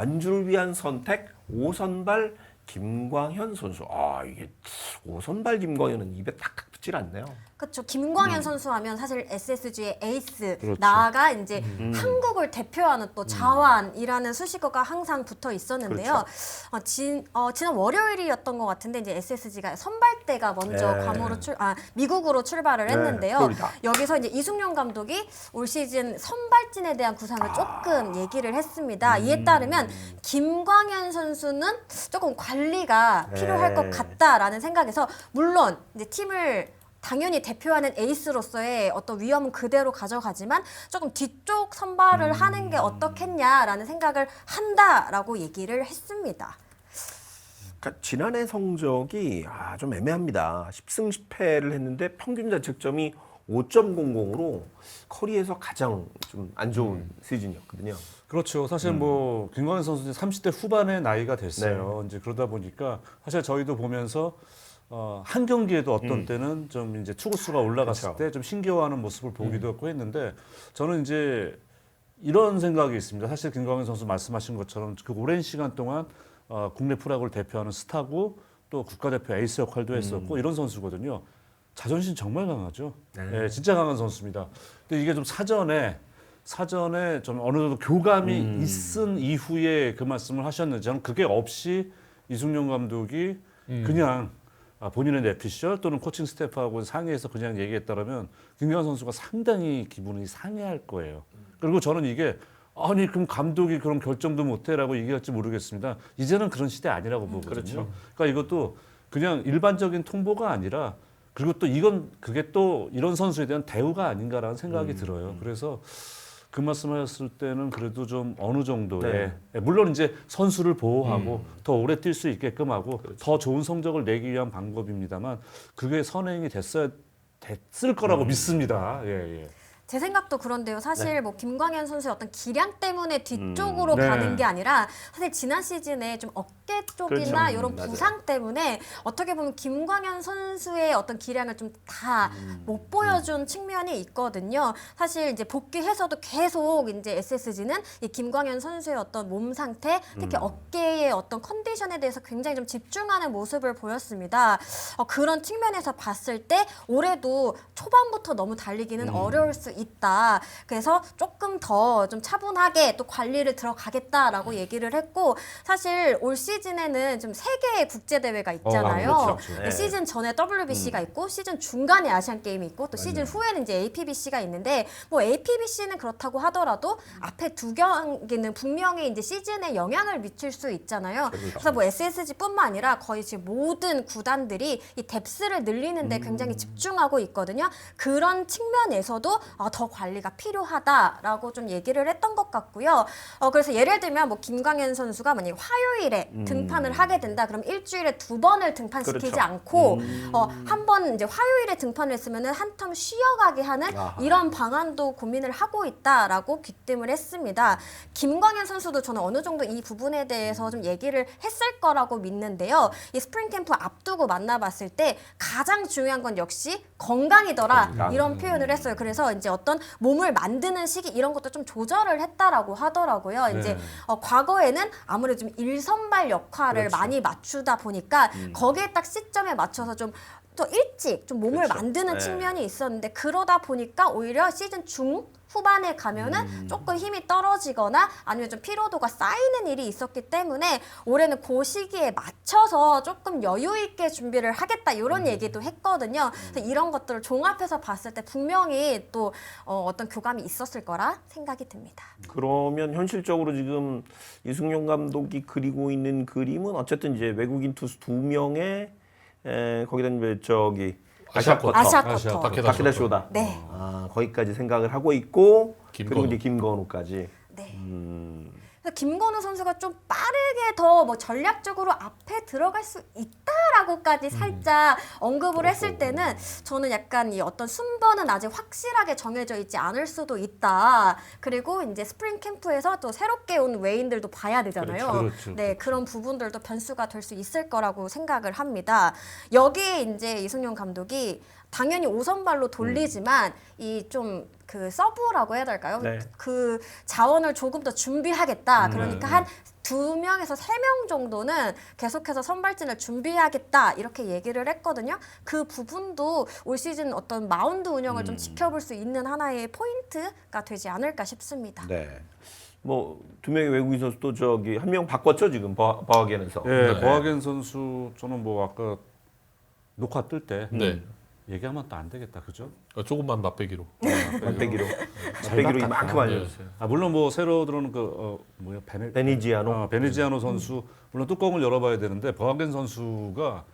완주를 위한 선택 5선발 김광현 선수. 이게 5선발 김광현은 입에 탁탁 붙질 않네요. 그렇죠. 김광현 선수 하면 사실 SSG의 에이스, 그렇죠. 나아가 이제 한국을 대표하는 또 자완이라는 수식어가 항상 붙어 있었는데요. 지난 월요일이었던 것 같은데 이제 SSG가 선발대가 먼저 네. 미국으로 출발을 했는데요. 플로리다. 여기서 이제 이승용 감독이 올 시즌 선발진에 대한 구상을 조금 얘기를 했습니다. 이에 따르면 김광현 선수는 조금 관리가 필요할 것 같다라는 생각에서 물론 이제 팀을 당연히 대표하는 에이스로서의 어떤 위험은 그대로 가져가지만 조금 뒤쪽 선발을 하는 게 어떻겠냐라는 생각을 한다라고 얘기를 했습니다. 그러니까 지난해 성적이 좀 애매합니다. 10승 10패를 했는데 평균 자책점이 5.00으로 커리에서 가장 좀 안 좋은 시즌이었거든요. 그렇죠. 사실 뭐 김광현 선수는 30대 후반의 나이가 됐어요. 이제 그러다 보니까 사실 저희도 보면서 한 경기에도 어떤 때는 좀 이제 투구수가 올라갔을 그렇죠. 때 좀 신기워하는 모습을 보기도 했고 했는데 저는 이제 이런 생각이 있습니다. 사실 김광현 선수 말씀하신 것처럼 그 오랜 시간 동안 국내 프로야구를 대표하는 스타고 또 국가대표 에이스 역할도 했었고 이런 선수거든요. 자존심 정말 강하죠. 네, 진짜 강한 선수입니다. 근데 이게 좀 사전에 좀 어느 정도 교감이 있은 이후에 그 말씀을 하셨는지 저는 그게 없이 이승용 감독이 그냥 본인의 내피셜 또는 코칭 스태프하고 상의해서 그냥 얘기했다면 김광현 선수가 상당히 기분이 상해할 거예요. 그리고 저는 이게 아니 그럼 감독이 그런 결정도 못해라고 얘기할지 모르겠습니다. 이제는 그런 시대 아니라고 보거든요. 그렇죠. 그러니까 이것도 그냥 일반적인 통보가 아니라 그리고 또 그게 또 이런 선수에 대한 대우가 아닌가라는 생각이 들어요. 그래서 그 말씀하셨을 때는 그래도 좀 어느 정도의 물론 이제 선수를 보호하고 더 오래 뛸 수 있게끔 하고 더 좋은 성적을 내기 위한 방법입니다만 그게 선행이 됐을 거라고 믿습니다. 예. 제 생각도 그런데요. 사실 뭐 김광현 선수의 어떤 기량 때문에 뒤쪽으로 네. 가는 게 아니라 사실 지난 시즌에 좀 어깨 쪽이나 그렇죠. 이런 부상 때문에 어떻게 보면 김광현 선수의 어떤 기량을 좀 다 못 보여준 측면이 있거든요. 사실 이제 복귀해서도 계속 이제 SSG는 이 김광현 선수의 어떤 몸 상태, 특히 어깨의 어떤 컨디션에 대해서 굉장히 좀 집중하는 모습을 보였습니다. 그런 측면에서 봤을 때 올해도 초반부터 너무 달리기는 어려울 수 있다. 그래서 조금 더 좀 차분하게 또 관리를 들어가겠다라고 얘기를 했고 사실 올 시즌에는 좀 세 개의 국제 대회가 있잖아요. 그렇죠. 네, 시즌 전에 WBC가 있고 시즌 중간에 아시안 게임이 있고 또 시즌 후에는 이제 APBC가 있는데 뭐 APBC는 그렇다고 하더라도 앞에 두 경기는 분명히 이제 시즌에 영향을 미칠 수 있잖아요. 그래서 뭐 SSG뿐만 아니라 거의 지금 모든 구단들이 이 뎁스를 늘리는데 굉장히 집중하고 있거든요. 그런 측면에서도 더 관리가 필요하다라고 좀 얘기를 했던 것 같고요. 그래서 예를 들면 뭐 김광현 선수가 만약 화요일에 등판을 하게 된다. 그럼 일주일에 2번을 등판시키지 그렇죠. 않고 한 번 이제 화요일에 등판을 했으면은 한 텀 쉬어가게 하는 이런 방안도 고민을 하고 있다라고 귀띔을 했습니다. 김광현 선수도 저는 어느 정도 이 부분에 대해서 좀 얘기를 했을 거라고 믿는데요. 이 스프링 캠프 앞두고 만나봤을 때 가장 중요한 건 역시 건강. 이런 표현을 했어요. 그래서 이제 어떤 몸을 만드는 시기 이런 것도 좀 조절을 했다라고 하더라고요. 이제 과거에는 아무래도 좀 일선발 역할을 많이 맞추다 보니까 거기에 딱 시점에 맞춰서 좀 또 일찍 좀 몸을 만드는 측면이 있었는데 그러다 보니까 오히려 시즌 후반에 가면은 조금 힘이 떨어지거나 아니면 좀 피로도가 쌓이는 일이 있었기 때문에 올해는 그 시기에 맞춰서 조금 여유 있게 준비를 하겠다 이런 얘기도 했거든요. 그래서 이런 것들을 종합해서 봤을 때 분명히 또 어떤 교감이 있었을 거라 생각이 듭니다. 그러면 현실적으로 지금 이승용 감독이 그리고 있는 그림은 어쨌든 이제 외국인 투수 2명의 거기다 이제 아시아쿼터 다케다 쇼다. 네. 거기까지 생각을 하고 있고 김건우. 그리고 이제 김건우까지. 네. 그래서 김건우 선수가 좀 빠르게 더 뭐 전략적으로 앞에 들어갈 수 있다라고까지 살짝 언급을 했을 때는 저는 약간 이 어떤 순번은 아직 확실하게 정해져 있지 않을 수도 있다. 그리고 이제 스프링 캠프에서 또 새롭게 온 외인들도 봐야 되잖아요. 그렇죠. 네, 그런 부분들도 변수가 될 수 있을 거라고 생각을 합니다. 여기에 이제 이승용 감독이 당연히 5선발로 돌리지만 이 좀 그 서브라고 해야 될까요? 네. 그 자원을 조금 더 준비하겠다. 그러니까 한 2명에서 3명 정도는 계속해서 선발진을 준비하겠다 이렇게 얘기를 했거든요. 그 부분도 올 시즌 어떤 마운드 운영을 좀 지켜볼 수 있는 하나의 포인트가 되지 않을까 싶습니다. 네. 뭐 2명의 외국인 선수 또 저기 한 명 바꿨죠 지금 버하겐에서. 예, 버하겐 선수 저는 뭐 아까 녹화 뜰 때 네. 얘기하면 또 안 되겠다, 그죠? 조금만 맛배기로. 맛배기로 이만큼 알려줬어요. 물론 뭐 새로 들어오는 베니지아노. 베니지아노 선수 물론 뚜껑을 열어봐야 되는데 버하겐 선수가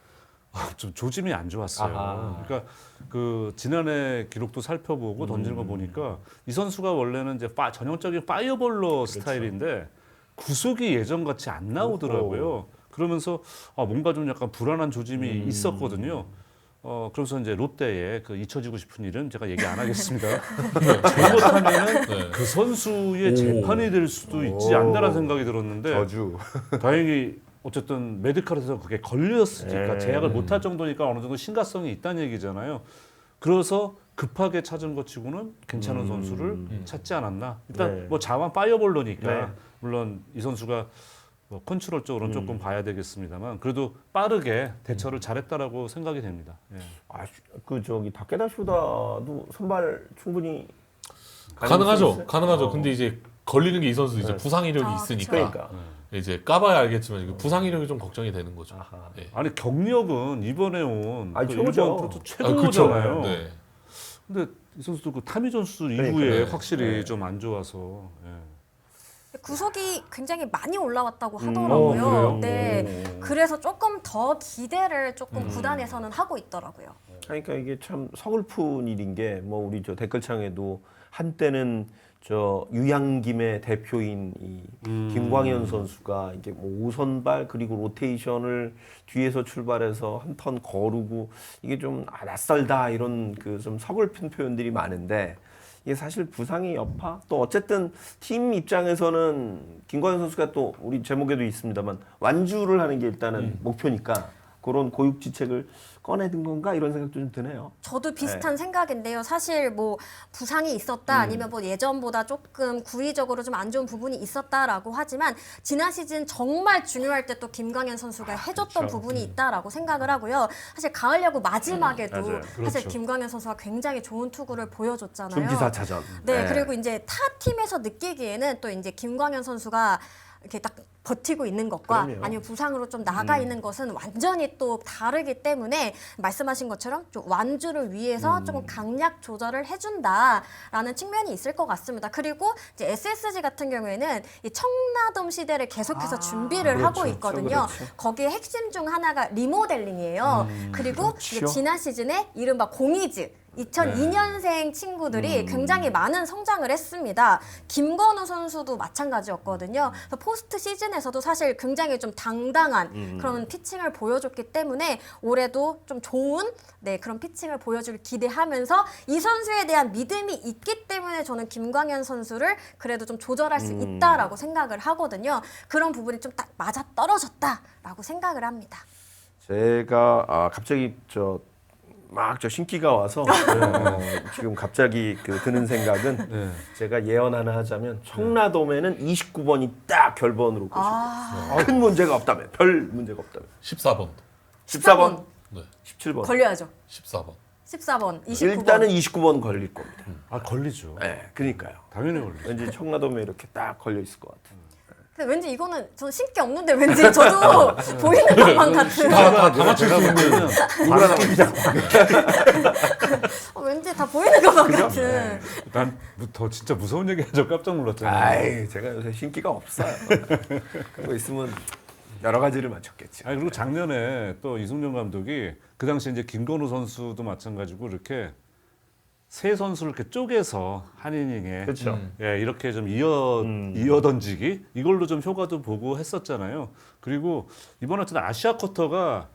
좀 조짐이 안 좋았어요. 아하. 그러니까 그 지난해 기록도 살펴보고 던지는 거 보니까 이 선수가 원래는 이제 전형적인 파이어볼러 스타일인데 구속이 예전 같이 안 나오더라고요. 그러면서 뭔가 좀 약간 불안한 조짐이 있었거든요. 그래서 이제 롯데에 그 잊혀지고 싶은 일은 제가 얘기 안 하겠습니다. 잘못하면 네. 그 선수의 재판이 될 수도 있지 않나라는 생각이 들었는데 저주. 다행히 어쨌든 메디컬에서 그게 걸렸으니까 네. 제약을 못할 정도니까 어느 정도 심각성이 있다는 얘기잖아요. 그래서 급하게 찾은 것 치고는 괜찮은 선수를 찾지 않았나. 일단 네. 뭐 자완 파이어볼러니까 네. 물론 이 선수가 뭐 컨트롤적으로는 조금 봐야 되겠습니다만 그래도 빠르게 대처를 잘했다라고 생각이 됩니다. 예. 그 저기 다케다 쇼다도 선발 충분히 가능하죠. 가능하죠. 근데 이제 걸리는 게 이 선수 이제 네. 부상 이력이 있으니까 그러니까. 이제 까봐야 알겠지만 이게 부상 이력이 좀 걱정이 되는 거죠. 아하. 예. 아니 경력은 이번에 온 아니, 그 최고죠. 일본 프로토 그쵸. 최고잖아요. 네. 근데 이 선수도 그 타미 존스 그러니까요. 이후에 네. 확실히 네. 좀 안 좋아서. 예. 구속이 굉장히 많이 올라왔다고 하더라고요. 그래요? 네, 그래서 조금 더 기대를 조금 구단에서는 하고 있더라고요. 그러니까 이게 참 서글픈 일인 게 뭐 우리 저 댓글창에도 한때는 저 유양김의 대표인 이 김광현 선수가 이게 뭐 5선발 그리고 로테이션을 뒤에서 출발해서 한 턴 거르고 이게 좀 낯설다 이런 그 좀 서글픈 표현들이 많은데 이게 사실 부상의 여파 또 어쨌든 팀 입장에서는 김광현 선수가 또 우리 제목에도 있습니다만 완주를 하는 게 일단은 목표니까 그런 고육지책을 꺼내든 건가 이런 생각도 좀 드네요. 저도 비슷한 생각인데요. 사실 뭐 부상이 있었다 아니면 뭐 예전보다 조금 구위적으로 좀 안 좋은 부분이 있었다라고 하지만 지난 시즌 정말 중요할 때 또 김광현 선수가 해줬던 부분이 있다라고 생각을 하고요. 사실 가을 야구 마지막에도 맞아요. 사실 그렇죠. 김광현 선수가 굉장히 좋은 투구를 보여줬잖아요. 준기사차전. 네, 그리고 이제 타 팀에서 느끼기에는 또 이제 김광현 선수가 이렇게 딱 버티고 있는 것과 그럼요. 아니면 부상으로 좀 나가 있는 것은 완전히 또 다르기 때문에 말씀하신 것처럼 좀 완주를 위해서 조금 강약 조절을 해준다라는 측면이 있을 것 같습니다. 그리고 이제 SSG 같은 경우에는 이 청라돔 시대를 계속해서 준비를 하고 있거든요. 그렇죠. 거기에 핵심 중 하나가 리모델링이에요. 그리고 이제 지난 시즌에 이른바 공이즈 2002년생 친구들이 굉장히 많은 성장을 했습니다. 김건우 선수도 마찬가지였거든요. 그래서 포스트 시즌에서도 사실 굉장히 좀 당당한 그런 피칭을 보여줬기 때문에 올해도 좀 좋은 그런 피칭을 보여줄 기대하면서 이 선수에 대한 믿음이 있기 때문에 저는 김광현 선수를 그래도 좀 조절할 수 있다라고 생각을 하거든요. 그런 부분이 좀 딱 맞아 떨어졌다라고 생각을 합니다. 제가 갑자기 저 신기가 와서 지금 갑자기 드는 생각은 네. 제가 예언 하나 하자면 청라돔에는 29번이 딱 결번으로 꽂힙니다. 큰 문제가 없다면 별 문제가 없다면 14번. 14번, 네. 17번 걸려야죠. 14번. 14번, 29번. 일단은 29번 걸릴 겁니다. 걸리죠. 네, 그러니까요. 당연히 걸리죠. 왠지 청라돔에 이렇게 딱 걸려 있을 것 같아요. 근데 왠지 이거는 저는 신기 없는데 왠지 저도 보이는 것만 같은. 다 맞출 수 있는. 누구나 끼자. 왠지 다 보이는 것만 같은. 난 더 진짜 무서운 얘기 해서 깜짝 놀랐잖아요. 아이, 제가 요새 신기가 없어요. 그거 있으면 여러 가지를 맞췄겠지. 아니 그리고 작년에 또 이승용 감독이 그 당시 이제 김건우 선수도 마찬가지고 이렇게 세 선수를 이렇게 쪼개서 한 이닝에 그렇죠. 이렇게 좀 이어 던지기 이걸로 좀 효과도 보고 했었잖아요. 그리고 이번 어쨌든 아시아 쿼터가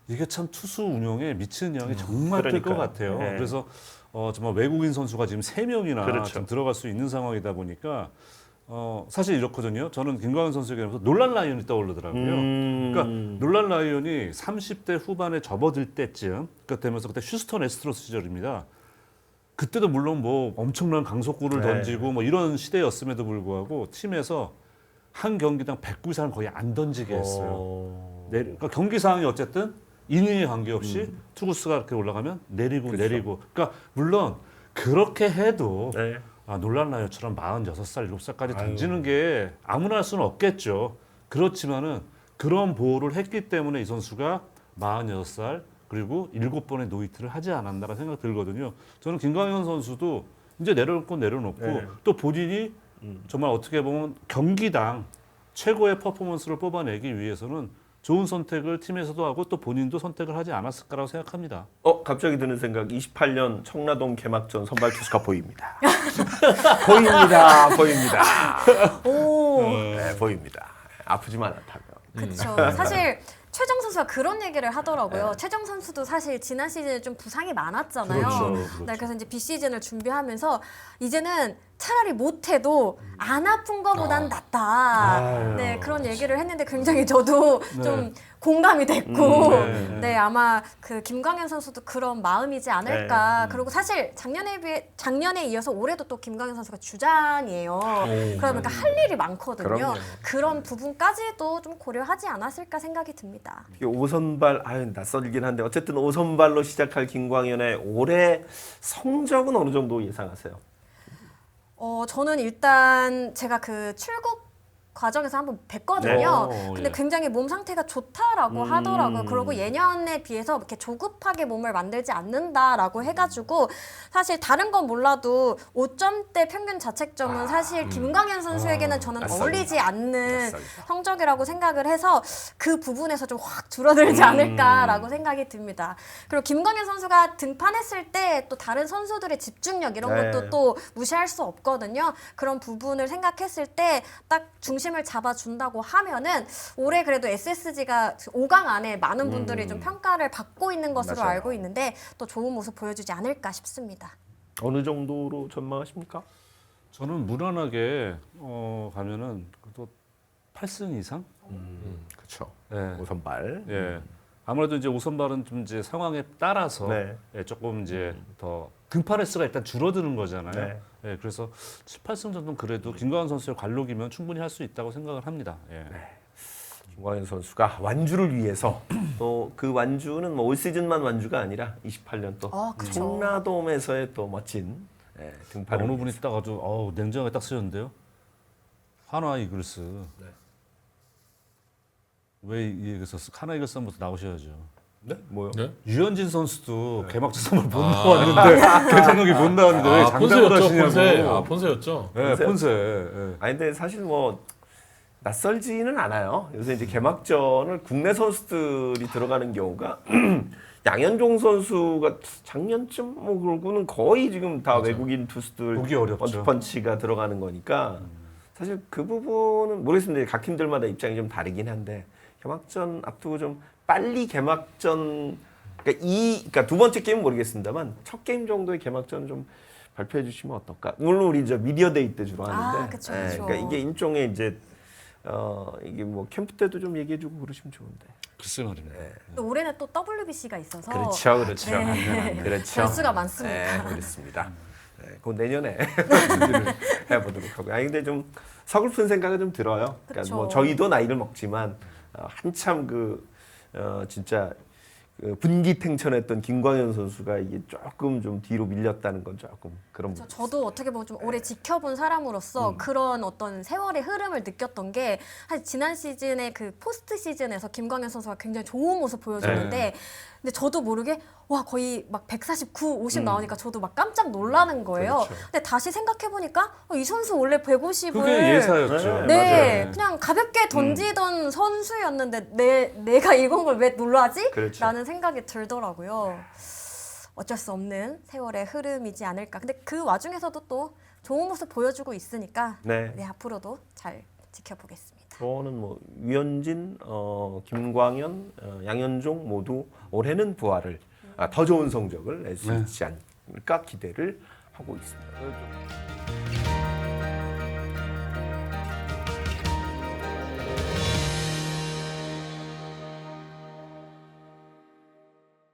이게 참 투수 운영에 미치는 영향이 정말 클 것 그러니까요. 같아요. 네. 그래서 정말 외국인 선수가 지금 3명이나 그렇죠. 좀 들어갈 수 있는 상황이다 보니까 사실 이렇거든요. 저는 김광현 선수에게 하면서 놀란 라이온이 떠오르더라고요. 그러니까 놀란 라이온이 30대 후반에 접어들 때쯤 그때 되면서 그때 휴스턴 애스트로스 시절입니다. 그때도 물론 뭐 엄청난 강속구를 네. 던지고 뭐 이런 시대였음에도 불구하고 팀에서 한 경기당 109 이상을 거의 안 던지게 했어요. 그러니까 경기 상황이 어쨌든 이닝에 관계없이 투구수가 이렇게 올라가면 내리고 내리고. 그러니까 물론 그렇게 해도 네. 놀란 라이어처럼 46살, 7살까지 던지는 게 아무나 할 수는 없겠죠. 그렇지만은 그런 보호를 했기 때문에 이 선수가 46살 그리고 7번의 노히트를 하지 않았나라는 생각이 들거든요. 저는 김광현 선수도 이제 내려놓을 건 내려놓고 네. 또 본인이 정말 어떻게 보면 경기당 최고의 퍼포먼스를 뽑아내기 위해서는 좋은 선택을 팀에서도 하고 또 본인도 선택을 하지 않았을까라고 생각합니다. 갑자기 드는 생각. 28년 청라동 개막전 선발 투수가 보입니다. 보입니다. 오, 네, 보입니다. 아프지만 않다면. 그렇죠. 사실 최정 선수가 그런 얘기를 하더라고요. 최정 선수도 사실 지난 시즌에 좀 부상이 많았잖아요. 그렇죠. 네, 그래서 이제 비시즌을 준비하면서 이제는 차라리 못해도 안 아픈 거보단 낫다. 네, 그런 얘기를 했는데 굉장히 저도 좀 공감이 됐고, 네, 아마 그 김광현 선수도 그런 마음이지 않을까. 그리고 사실 작년에 이어서 올해도 또 김광현 선수가 주장이에요. 그러니까 할 일이 많거든요. 그럼요. 그런 부분까지도 좀 고려하지 않았을까 생각이 듭니다. 이게 5선발, 낯설긴 한데 어쨌든 5선발로 시작할 김광현의 올해 성적은 어느 정도 예상하세요? 저는 일단 제가 그 출국 과정에서 한번 뵀거든요. 네. 근데 굉장히 몸 상태가 좋다라고 하더라고요. 그리고 예년에 비해서 이렇게 조급하게 몸을 만들지 않는다라고 해가지고 사실 다른 건 몰라도 5점대 평균 자책점은 사실 김광현 선수에게는 저는 낯설다. 어울리지 않는 낯설다. 성적이라고 생각을 해서 그 부분에서 좀 확 줄어들지 않을까라고 생각이 듭니다. 그리고 김광현 선수가 등판했을 때 또 다른 선수들의 집중력 이런 네. 것도 또 무시할 수 없거든요. 그런 부분을 생각했을 때 딱 중심을 잡아준다고 하면은 올해 그래도 SSG가 5강 안에 많은 분들이 좀 평가를 받고 있는 것으로 맞아요. 알고 있는데 또 좋은 모습 보여주지 않을까 싶습니다. 어느 정도로 전망하십니까? 저는 무난하게 가면은 또 8승 이상? 그렇죠. 네. 5선발. 예. 아무래도 이제 5선발은 좀 이제 상황에 따라서 네. 예, 조금 이제 더 등판 횟수가 일단 줄어드는 거잖아요. 네. 예, 그래서 7, 8승 정도는 그래도 김광현 선수의 관록이면 충분히 할 수 있다고 생각을 합니다. 예. 김광현 선수가 완주를 위해서 또 그 완주는 뭐 올 시즌만 완주가 아니라 28년 또 그쵸. 청라돔에서의 또 멋진 등판을 어느 분이 딱 아주 냉정하게 딱 쓰셨는데요. 한화 이글스. 왜 이 얘기 썼어? 한화 이글스 한번 나오셔야죠. 네? 뭐요? 네? 유현진 선수도 개막전 선발 못 나왔는데 개장력이 못 나왔는데 왜 장담을 폰세였죠, 하시냐고. 폰세. 폰세였죠. 네, 폰세. 예. 아니 근데 사실 뭐 낯설지는 않아요. 요새 이제 개막전을 국내 선수들이 들어가는 경우가 양현종 선수가 작년쯤 뭐 그러고는 거의 지금 다 외국인 투수들 보기 어렵죠. 원투펀치가 들어가는 거니까 사실 그 부분은 모르겠습니다. 각 팀들마다 입장이 좀 다르긴 한데 개막전 앞두고 좀 빨리 개막전 그러니까 두 번째 게임은 모르겠습니다만 첫 게임 정도의 개막전 좀 발표해 주시면 어떨까? 물론 우리 저 미디어 데이 때 주로 하는데 그쵸, 예, 그쵸. 그러니까 이게 일종의 이제 이게 뭐 캠프 때도 좀 얘기해주고 그러시면 좋은데. 글쎄 말입니다. 또 올해는 또 WBC가 있어서 그렇죠. 네. 그렇죠. 변수가 많습니다. 네, 그렇습니다. 네, 그 내년에 준비를 해보도록 하고요. 아니 근데 좀 서글픈 생각은 좀 들어요. 그러니까 그쵸. 뭐 저희도 나이를 먹지만 한참 진짜 그 분기탱천했던 김광현 선수가 이게 조금 좀 뒤로 밀렸다는 건 조금 그런 부분. 저도 어떻게 보면 좀 오래 지켜본 사람으로서 그런 어떤 세월의 흐름을 느꼈던 게 사실 지난 시즌에 그 포스트 시즌에서 김광현 선수가 굉장히 좋은 모습 보여줬는데 근데 저도 모르게 와 거의 막 149, 50 나오니까 저도 막 깜짝 놀라는 거예요. 그렇죠. 근데 다시 생각해 보니까 이 선수 원래 150을 그게 예사였죠. 네, 맞아요. 그냥 가볍게 던지던 선수였는데 내가 이건 걸 왜 놀라지? 그렇죠. 라는 생각이 들더라고요. 어쩔 수 없는 세월의 흐름이지 않을까. 근데 그 와중에서도 또 좋은 모습 보여주고 있으니까 네. 앞으로도 잘 지켜보겠습니다. 저는 뭐 유현진, 김광현, 양현종 모두 올해는 부활을 더 좋은 성적을 낼 수 있지 않을까 기대를 하고 있습니다.